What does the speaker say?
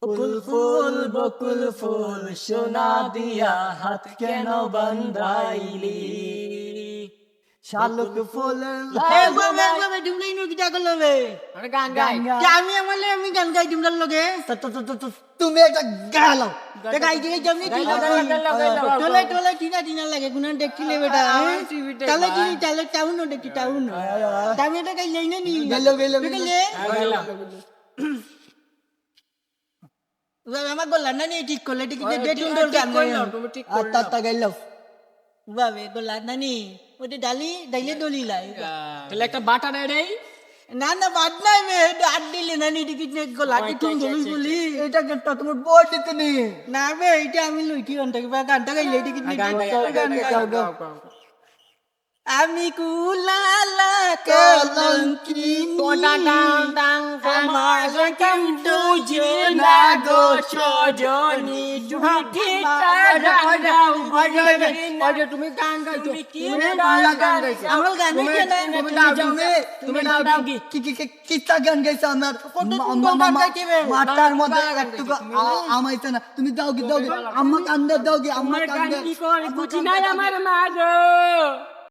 ফুল ফুল বকুল ফুল সোনা দিয়া হাত কেন বান্ধাইলি শালুক ফুল আমি গান গাই তোমরা লগে তুমি একটা গালাও গাই দিয়ে জমনি টোলে টোলে টিনা টিনা লাগে গুনা দেখিলে বেটা তালে কি তালে টাউন দেখি টাউন আমি এটা গাই লই না নি গেলো গেলো গেলে আমার বললাম না নি ঠিক করলে ঠিক ডেটুন ডল গান আত্তা গেলো বাবে বললাম না নি ওটা ডালি ডাইলে দলি লাই তাহলে একটা বাটা দেয় রে না না বাদ নাই মে ডাট দিলে না নি টিকিট নে গলা টিটুন দলি বলি এটা কেন তোমার বড় দিতে নি না বে এটা আমি লই কি অন্তে বা গানটা গাইলে টিকিট নে আমি কুলালা কলঙ্কি তোটা ডাং ডাং আমার কিন্তু না গো সজনি তুমি ঠিক দাও আরে তুমি গান গাইছো তুমি বাংলা গান গাইছো আমার গান তুমি দাও কি কিতা গান গাইছে আমার মাতার মধ্যে একটু আমাইতে না তুমি দাও কি আম্মা কান্দে দাও কি আম্মা আমার গান কান্দে কি করে বুঝি নাই আমার মা গো